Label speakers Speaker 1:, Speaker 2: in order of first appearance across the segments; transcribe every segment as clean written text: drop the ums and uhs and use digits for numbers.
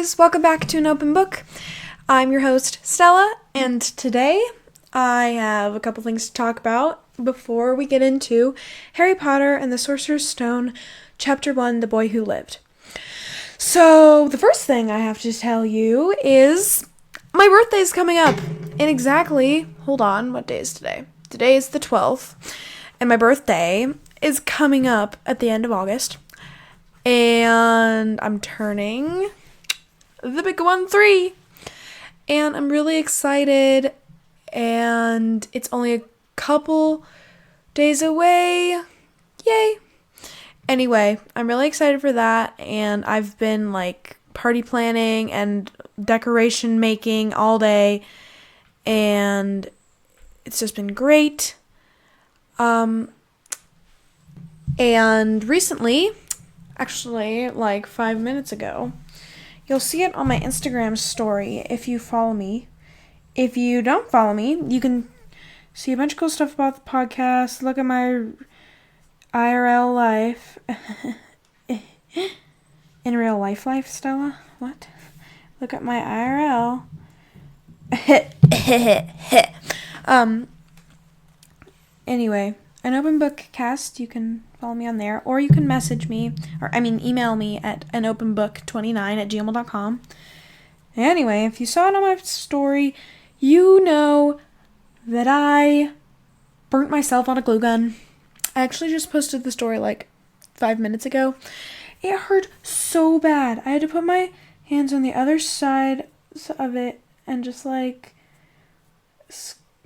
Speaker 1: guys, welcome back to An Open Book. I'm your host, Stella, and today I have a couple things to talk about before we get into Harry Potter and the Sorcerer's Stone, Chapter 1, The Boy Who Lived. So, the first thing I have to tell you is my birthday's coming up in exactly, hold on, what day is today? Today is the 12th, and my birthday is coming up at the end of August, and I'm turning the big one, 3, and I'm really excited, and it's only a couple days away, yay. Anyway, I'm really excited for that, and I've been party planning and decoration making all day, and it's just been great. And recently, actually 5 minutes ago, you'll see it on my Instagram story if you follow me. If you don't follow me, you can see a bunch of cool stuff about the podcast, look at my IRL life. In real life, Stella? What? Look at my IRL. Anyway, An Open Book Cast, you can follow me on there, or you can email me at anopenbook29@gmail.com. Anyway, if you saw it on my story, you know that I burnt myself on a glue gun. I actually just posted the story 5 minutes ago. It hurt so bad. I had to put my hands on the other side of it and just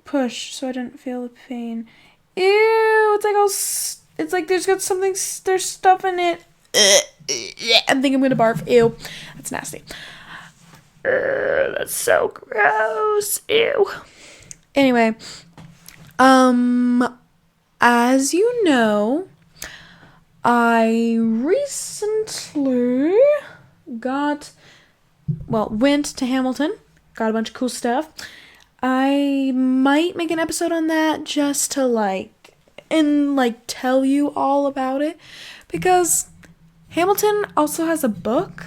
Speaker 1: push so I didn't feel the pain. Ew, it's like there's stuff in it. I think I'm gonna barf. Ew, that's nasty. That's so gross. Ew. Anyway, as you know, I recently went to Hamilton, got a bunch of cool stuff. I might make an episode on that just to tell you all about it, because Hamilton also has a book,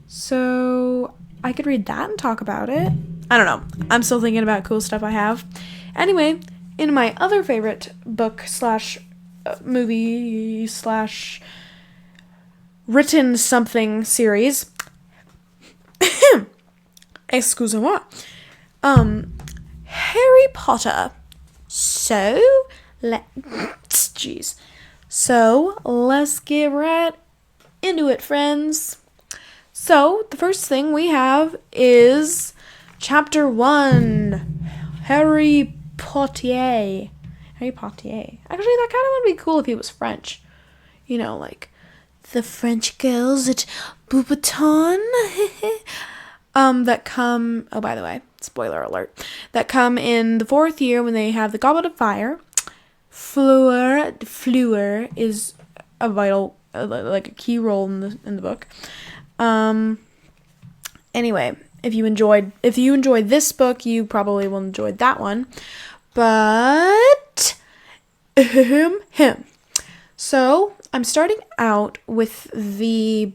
Speaker 1: so I could read that and talk about it. I don't know. I'm still thinking about cool stuff I have. Anyway, in my other favorite book / movie / written something series, excusez-moi, Harry Potter. So let's get right into it, friends. So the first thing we have is Chapter 1, Harry Potter. Harry Potter. Actually, that kind of would be cool if he was French. You know, the French girls at Beauxbaton. That come, oh, by the way, spoiler alert, that come in the 4th year when they have the Goblet of Fire. Fleur is a vital, a key role in the book. Anyway, if you enjoyed this book, you probably will enjoy that one. But so I'm starting out with the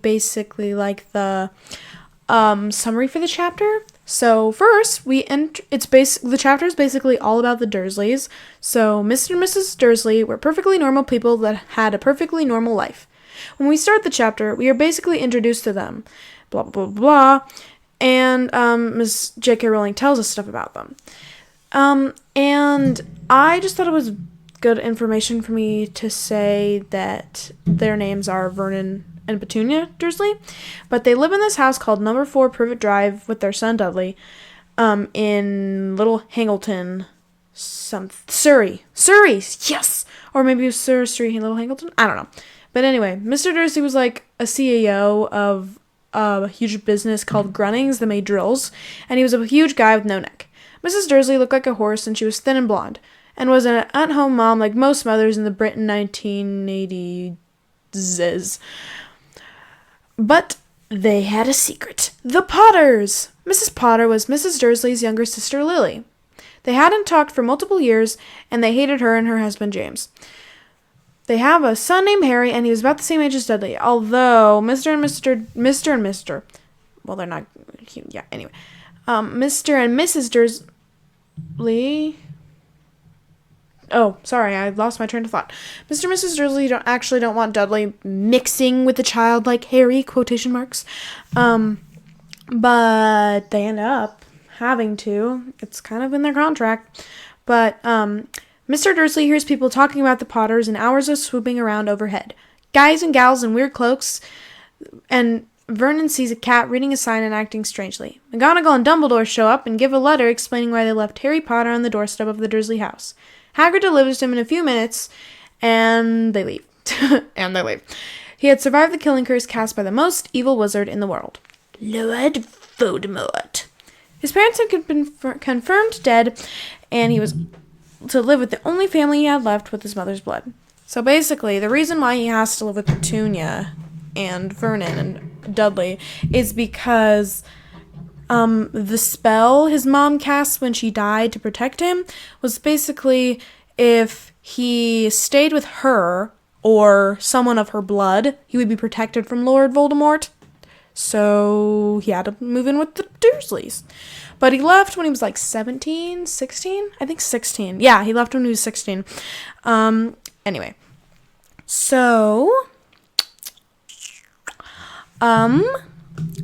Speaker 1: summary for the chapter. So first, the chapter is basically all about the Dursleys. So Mr. and Mrs. Dursley were perfectly normal people that had a perfectly normal life. When we start the chapter, we are basically introduced to them, blah blah blah blah, and Ms. J.K. Rowling tells us stuff about them. And I just thought it was good information for me to say that their names are Vernon and Petunia Dursley, but they live in this house called Number 4 Privet Drive with their son Dudley, in Little Hangleton, Surrey, yes, or maybe it was Surrey, Little Hangleton, I don't know, but anyway, Mr. Dursley was a CEO of a huge business called Grunnings that made drills, and he was a huge guy with no neck. Mrs. Dursley looked like a horse, and she was thin and blonde, and was an at-home mom like most mothers in the Britain 1980s. But they had a secret. The Potters! Mrs. Potter was Mrs. Dursley's younger sister, Lily. They hadn't talked for multiple years, and they hated her and her husband, James. They have a son named Harry, and he was about the same age as Dudley, although Mr. well, they're not, yeah, anyway. Mr. and Mrs. Dursley, oh, sorry, I lost my train of thought. Mr. and Mrs. Dursley don't want Dudley mixing with the child like Harry, quotation marks. But they end up having to. It's kind of in their contract. But Mr. Dursley hears people talking about the Potters and hours of swooping around overhead. Guys and gals in weird cloaks, and Vernon sees a cat reading a sign and acting strangely. McGonagall and Dumbledore show up and give a letter explaining why they left Harry Potter on the doorstep of the Dursley house. Hagrid delivers him in a few minutes, and they leave. He had survived the killing curse cast by the most evil wizard in the world, Lord Voldemort. His parents had been confirmed dead, and he was to live with the only family he had left with his mother's blood. So basically, the reason why he has to live with Petunia and Vernon and Dudley is because the spell his mom cast when she died to protect him was basically if he stayed with her or someone of her blood, he would be protected from Lord Voldemort. So he had to move in with the Dursleys. But he left when he was like 16? I think 16. Yeah, he left when he was 16. Anyway. So,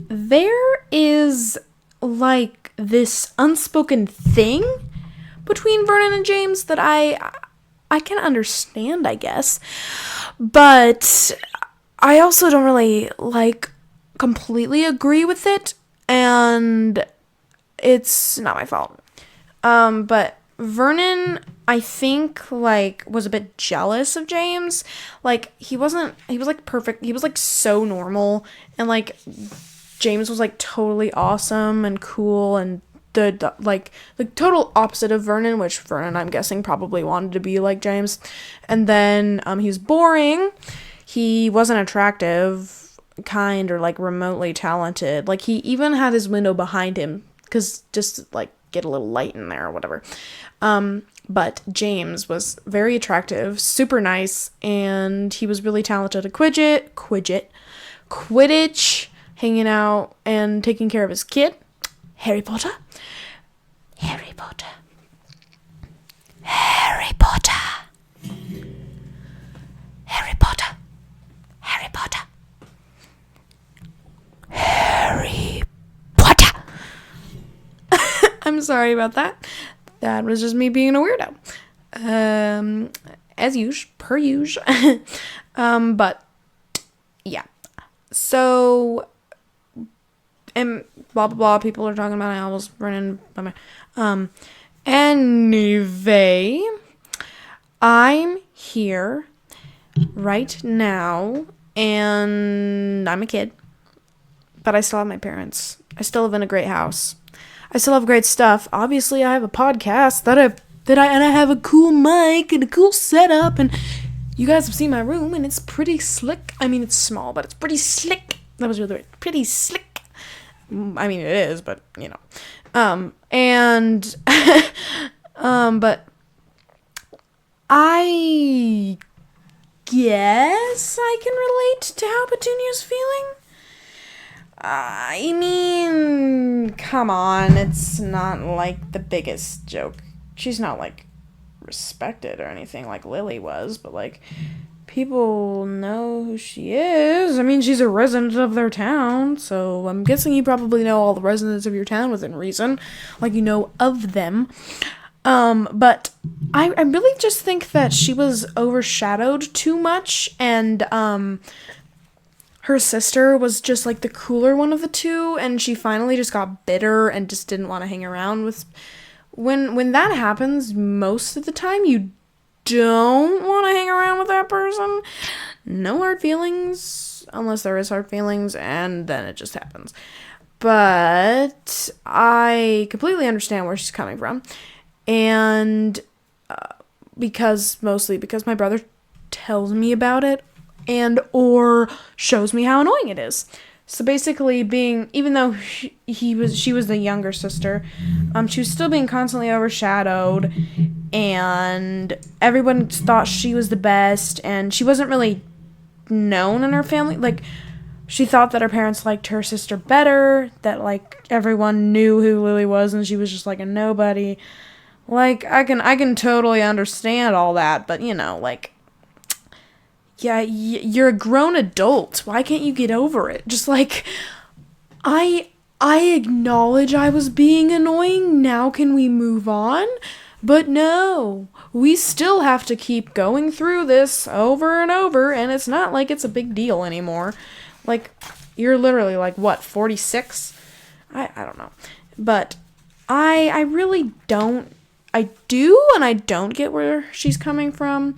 Speaker 1: there is like this unspoken thing between Vernon and James that I can understand, I guess. But I also don't really completely agree with it, and it's not my fault. But Vernon, I think, was a bit jealous of James. He was perfect. He was so normal, and James was totally awesome and cool, and the total opposite of Vernon, which Vernon, I'm guessing, probably wanted to be like James. And then he was boring. He wasn't attractive, kind, or remotely talented. He even had his window behind him because just get a little light in there or whatever. But James was very attractive, super nice, and he was really talented at Quidditch, hanging out and taking care of his kid, Harry Potter. Harry Potter. Harry Potter. Harry Potter. Harry Potter. Harry Potter. I'm sorry about that. That was just me being a weirdo. As usual, per usual. But yeah. So, and blah blah blah. People are talking about owls running by my. Anyway, I'm here right now, and I'm a kid, but I still have my parents. I still live in a great house. I still have great stuff. Obviously, I have a podcast and I have a cool mic and a cool setup, and you guys have seen my room, and it's pretty slick. I mean, it's small, but it's pretty slick. That was really weird. Pretty slick. I mean, it is, but you know. But I guess I can relate to how Petunia's feeling. I mean, come on, it's not the biggest joke. She's not respected or anything like Lily was, but people know who she is. I mean, she's a resident of their town, so I'm guessing you probably know all the residents of your town within reason. You know of them. But I really just think that she was overshadowed too much, and, her sister was just the cooler one of the two, and she finally just got bitter and just didn't want to hang around with. When that happens, most of the time you don't want to hang around with that person. No hard feelings, unless there is hard feelings, and then it just happens. But I completely understand where she's coming from, and mostly because my brother tells me about it, and or shows me how annoying it is. So basically, even though she was the younger sister, she was still being constantly overshadowed, and everyone thought she was the best, and she wasn't really known in her family. she thought that her parents liked her sister better, that like everyone knew who Lily was and she was just like a nobody. Like I can totally understand all that, but like yeah, you're a grown adult. Why can't you get over it? Just like I I acknowledge I was being annoying. Now can we move on? But no, we still have to keep going through this over and over, and it's not like it's a big deal anymore. Like, you're literally like, what, 46? I don't know. But I really don't. I do and I don't get where she's coming from.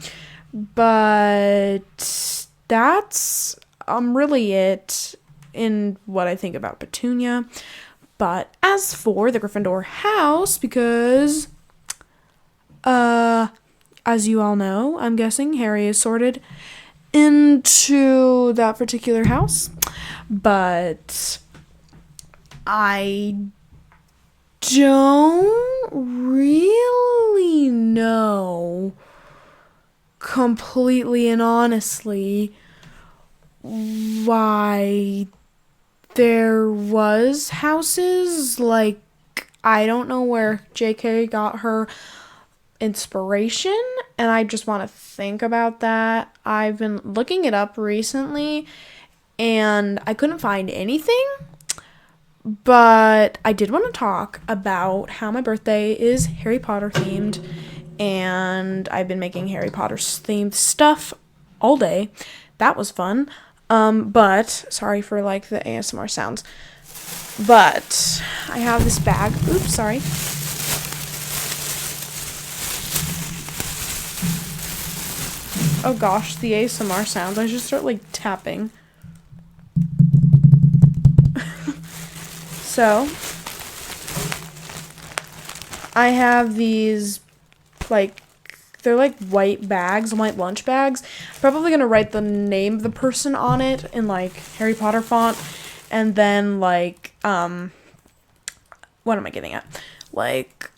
Speaker 1: But that's really it in what I think about Petunia. But as for the Gryffindor house, because as you all know, I'm guessing Harry is sorted into that particular house. But I don't really know completely and honestly why there was houses. Like, I don't know where JK got her inspiration, and I just want to think about that. I've been looking it up recently and I couldn't find anything, but I did want to talk about how my birthday is Harry Potter themed, and I've been making Harry Potter themed stuff all day. That was fun. But sorry for like the ASMR sounds. But I have this bag. Oops, sorry. Oh gosh, the ASMR sounds. I should start like tapping. So, I have these, like, they're like white bags, white lunch bags. I'm probably gonna write the name of the person on it in like Harry Potter font, and then like, what am I getting at? Like,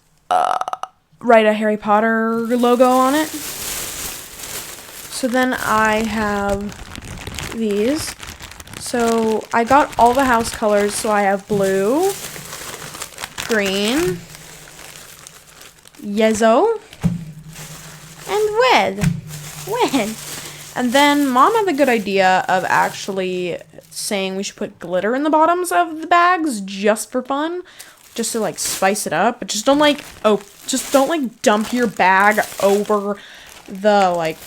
Speaker 1: write a Harry Potter logo on it. So then I have these. So I got all the house colors. So I have blue, green, yellow, and red. And then Mom had the good idea of actually saying we should put glitter in the bottoms of the bags just for fun, just to like spice it up. But just don't like dump your bag over the like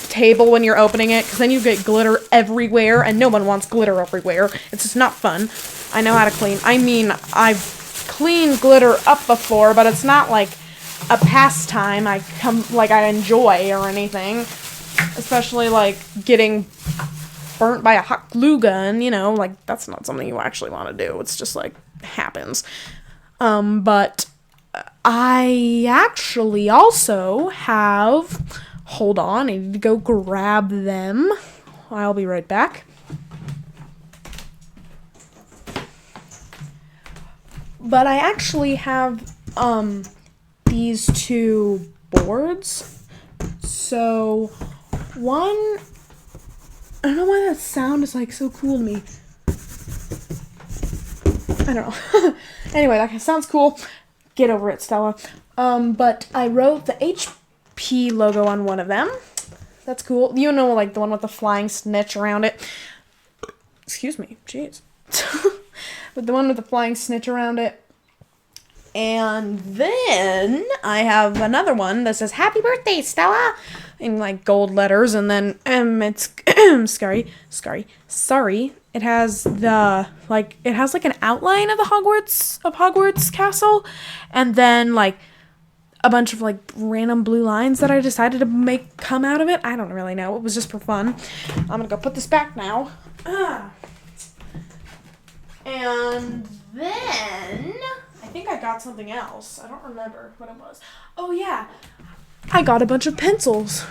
Speaker 1: table when you're opening it, because then you get glitter everywhere, and no one wants glitter everywhere. It's just not fun. I know how to clean. I mean, I've cleaned glitter up before, but it's not like a pastime I enjoy or anything. Especially like getting burnt by a hot glue gun, like that's not something you actually want to do. It's just like happens. But I actually also have, hold on, I need to go grab them. I'll be right back. But I actually have these two boards. So one, I don't know why that sound is like so cool to me. I don't know. Anyway, that sounds cool. Get over it, Stella. But I wrote the HP logo on one of them. That's cool. You know, like the one with the flying snitch around it. Excuse me. Jeez. With the one with the flying snitch around it. And then I have another one that says "Happy Birthday, Stella" in like gold letters, and then it's sorry. It has like an outline of the Hogwarts castle, and then like a bunch of like random blue lines that I decided to make come out of it. I don't really know. It was just for fun. I'm gonna go put this back now. And then I think I got something else. I don't remember what it was. Oh yeah, I got a bunch of pencils.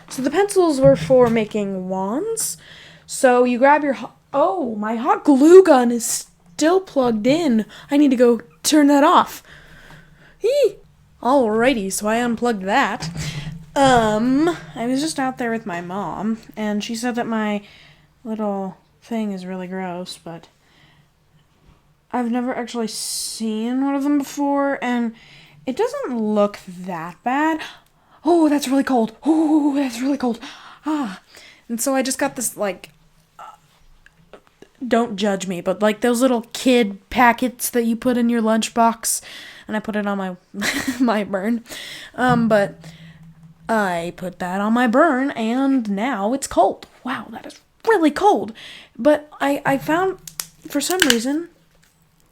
Speaker 1: So the pencils were for making wands. So you grab your oh, my hot glue gun is still plugged in. I need to go turn that off. Alrighty, so I unplugged that. I was just out there with my mom, and she said that my little thing is really gross, but I've never actually seen one of them before, and it doesn't look that bad. Oh, that's really cold. Oh, that's really cold. Ah. And so I just got this, like, don't judge me, but like those little kid packets that you put in your lunchbox, and I put it on my my burn. But I put that on my burn, and now it's cold. Wow, that is really cold. But I found, for some reason,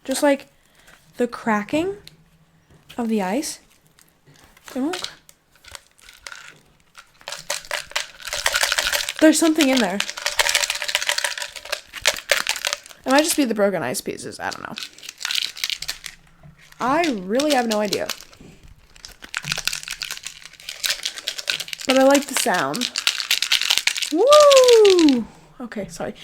Speaker 1: just like the cracking of the ice, there's something in there. It might just be the broken ice pieces. I don't know. I really have no idea. But I like the sound. Woo! Okay, sorry.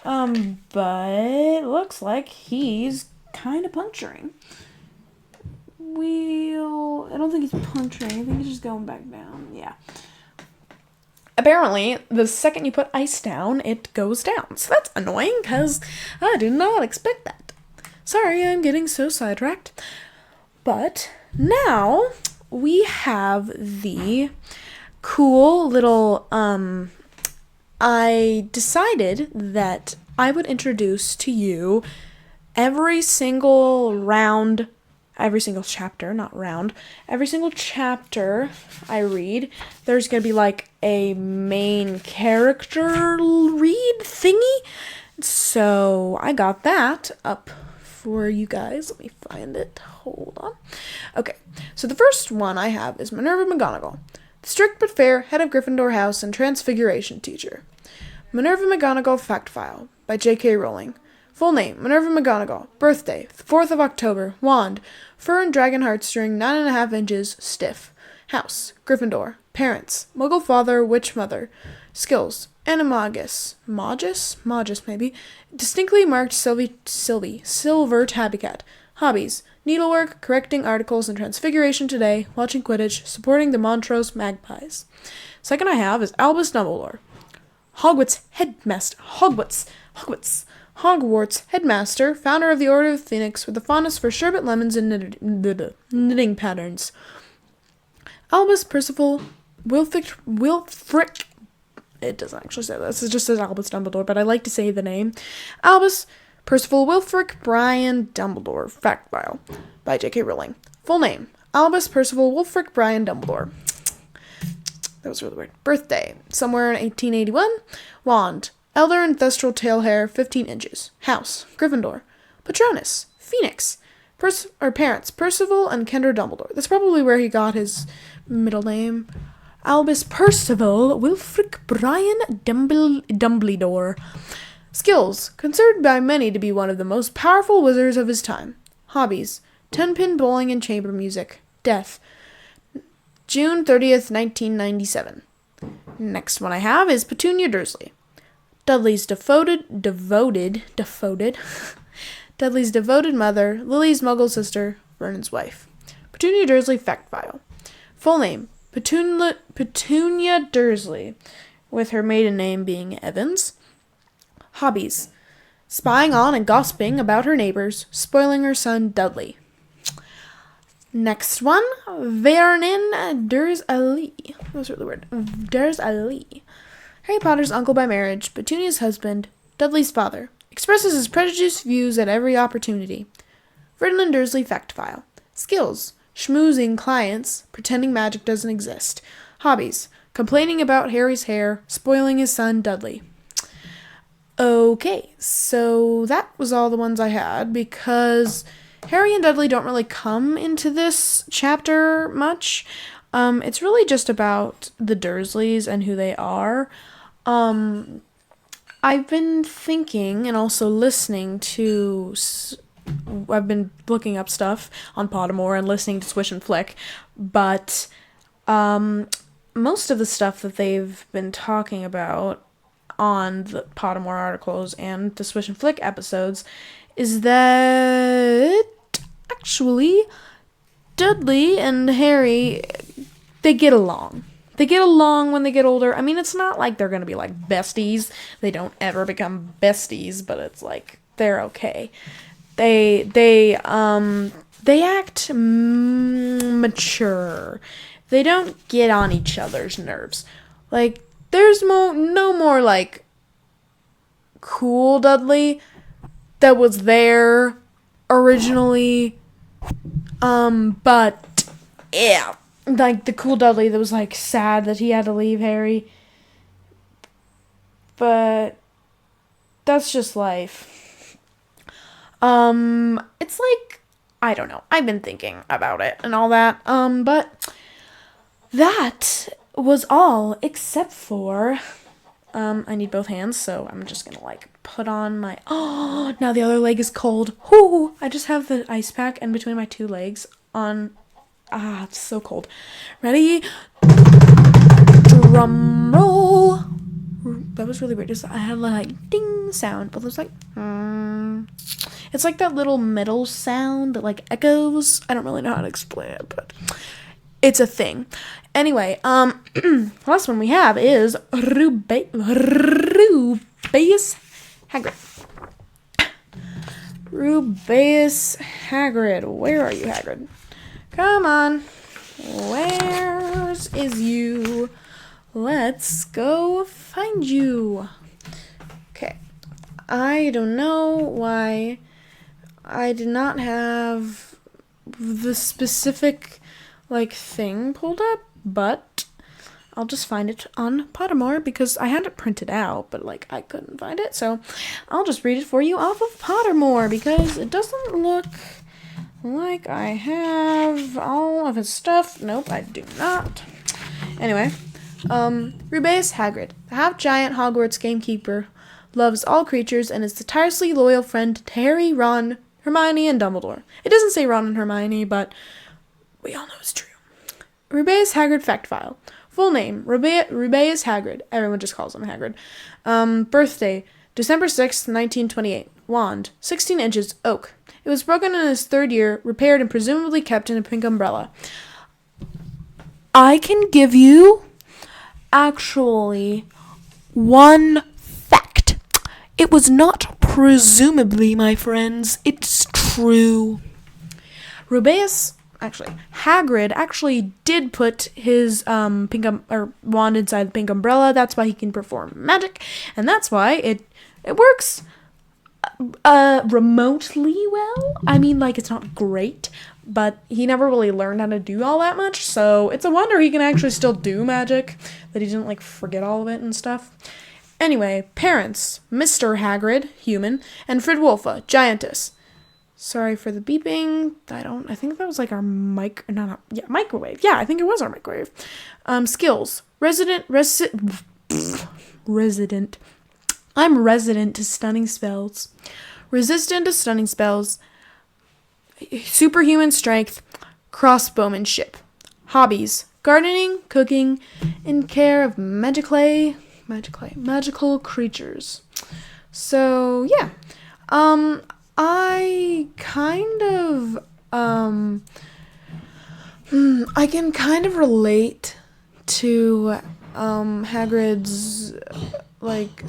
Speaker 1: But it looks like he's kind of puncturing. I don't think he's puncturing. I think he's just going back down. Yeah. Apparently, the second you put ice down, it goes down. So that's annoying, because I did not expect that. Sorry, I'm getting so sidetracked. But now we have the cool little, I decided that I would introduce to you every single chapter I read, there's going to be like a main character read thingy. So I got that up for you guys. Let me find it. Hold on. Okay, so the first one I have is Minerva McGonagall, the strict but fair head of Gryffindor House and Transfiguration teacher. Minerva McGonagall Fact File by J.K. Rowling. Full name, Minerva McGonagall. Birthday, 4th of October. Wand, fur and dragon heartstring, 9.5 inches, stiff. House, Gryffindor. Parents, Muggle father, witch mother. Skills, animagus. Magus maybe. Distinctly marked silver tabby cat. Hobbies, needlework, correcting articles in Transfiguration Today, watching Quidditch, supporting the Montrose Magpies. Second I have is Albus Dumbledore. Hogwarts headmaster, founder of the Order of the Phoenix, with a fondness for sherbet lemons and knitting patterns. Albus Percival Wilfric. It doesn't actually say this. It just says Albus Dumbledore, but I like to say the name. Albus Percival Wilfric Brian Dumbledore. Fact File by J.K. Rowling. Full name, Albus Percival Wilfric Brian Dumbledore. That was really weird. Birthday, somewhere in 1881. Wand, elder ancestral tail hair, 15 inches. House, Gryffindor. Patronus, Phoenix. Parents, Percival and Kendra Dumbledore. That's probably where he got his middle name. Albus Percival Wilfric Brian Dumbledore. Skills, considered by many to be one of the most powerful wizards of his time. Hobbies, 10-pin bowling and chamber music. Death, June 30th, 1997. Next one I have is Petunia Dursley. Dudley's devoted Dudley's devoted mother, Lily's Muggle sister, Vernon's wife. Petunia Dursley Fact File. Full name, Petunia Dursley, with her maiden name being Evans. Hobbies, spying on and gossiping about her neighbors, spoiling her son Dudley. Next one, Vernon Dursley. That was really weird. Dursley. Harry Potter's uncle by marriage, Petunia's husband, Dudley's father. Expresses his prejudiced views at every opportunity. Ferdinand Dursley Fact File. Skills, schmoozing clients, pretending magic doesn't exist. Hobbies, complaining about Harry's hair, spoiling his son Dudley. Okay, so that was all the ones I had, because Harry and Dudley don't really come into this chapter much. It's really just about the Dursleys and who they are. I've been thinking and also listening to... I've been looking up stuff on Pottermore and listening to Swish and Flick, but most of the stuff that they've been talking about on the Pottermore articles and the Swish and Flick episodes is that actually Dudley and Harry, they get along. They get along when they get older. I mean, it's not like they're going to be like besties. They don't ever become besties, but it's like they're okay. They act mature. They don't get on each other's nerves. Like, there's no more like cool Dudley that was there originally. But yeah, like the cool Dudley that was like sad that he had to leave Harry. But that's just life. It's like, I don't know. I've been thinking about it and all that. But that was all except for, I need both hands, so I'm just gonna like put on my, oh, now the other leg is cold. Whoo! I just have the ice pack in between my two legs on, it's so cold. Ready? Drum roll. That was really weird. I had like ding sound, but it was like, it's like that little metal sound that like echoes. I don't really know how to explain it, but it's a thing. Anyway, last one we have is Rubeus Hagrid. Rubeus Hagrid. Where are you, Hagrid? Come on. Where's is you? Let's go find you. Okay. I don't know why I did not have the specific like thing pulled up, but I'll just find it on Pottermore because I had it printed out, but like I couldn't find it, so I'll just read it for you off of Pottermore because it doesn't look like I have all of his stuff. Nope, I do not. Anyway, Rubeus Hagrid, the half-giant Hogwarts gamekeeper, loves all creatures and is the tirelessly loyal friend to Harry, Ron, Hermione, and Dumbledore. It doesn't say Ron and Hermione, but we all know it's true. Rubeus Hagrid fact file. Full name, Rubeus Hagrid. Everyone just calls him Hagrid. Birthday, December 6th, 1928. Wand, 16 inches, oak. It was broken in his 3rd year, repaired, and presumably kept in a pink umbrella. I can give you, actually, one fact. It was not presumably, my friends. It's true. Hagrid actually did put his wand inside the pink umbrella. That's why he can perform magic, and that's why it works remotely well. I mean, like, it's not great, but he never really learned how to do all that much, so it's a wonder he can actually still do magic, that he didn't like forget all of it and stuff. Anyway, parents, Mr. Hagrid, human, and Fridwolfa, giantess. Sorry for the beeping. I think that was like our microwave. Yeah, I think it was our microwave. Skills. Resident. I'm resident to stunning spells. Resistant to stunning spells. Superhuman strength. Crossbowmanship. Hobbies. Gardening, cooking, and care of magical creatures. So, yeah. I can kind of relate to Hagrid's like,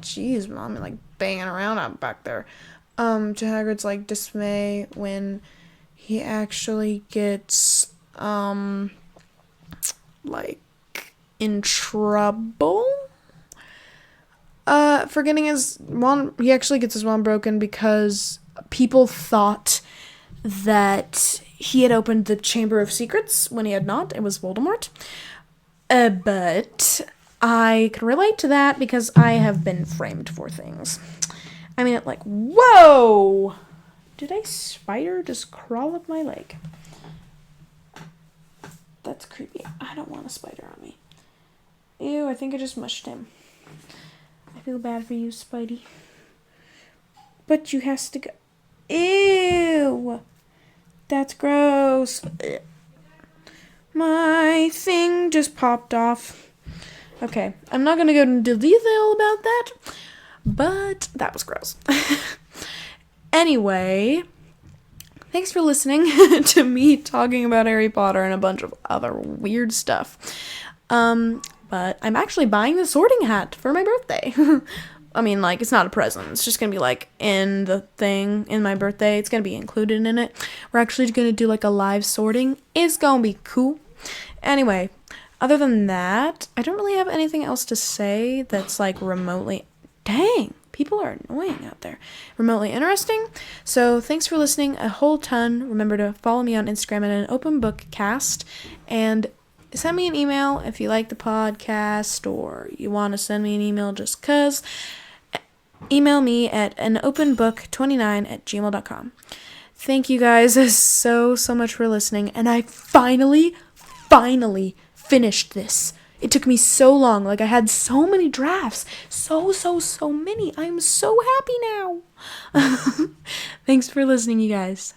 Speaker 1: jeez, Mom, like banging around out back there. To Hagrid's like dismay when he actually gets like in trouble. For getting his wand, he actually gets his wand broken because people thought that he had opened the Chamber of Secrets when he had not. It was Voldemort. But I can relate to that because I have been framed for things. I mean, like, whoa! Did a spider just crawl up my leg? That's creepy. I don't want a spider on me. Ew, I think I just mushed him. I feel bad for you, Spidey. But you has to go. Ew! That's gross. My thing just popped off. Okay, I'm not gonna go into detail about that, but that was gross. Anyway, thanks for listening to me talking about Harry Potter and a bunch of other weird stuff. But I'm actually buying the sorting hat for my birthday. I mean, like, it's not a present. It's just gonna be, like, in the thing, in my birthday. It's gonna be included in it. We're actually gonna do, like, a live sorting. It's gonna be cool. Anyway, other than that, I don't really have anything else to say that's, like, remotely... Dang! People are annoying out there. Remotely interesting. So thanks for listening a whole ton. Remember to follow me on Instagram at an open book cast. And send me an email if you like the podcast or you want to send me an email just because. Email me at anopenbook29@gmail.com. Thank you guys so much for listening. And I finally finished this. It took me so long. Like, I had so many drafts. So many. I'm so happy now. Thanks for listening, you guys.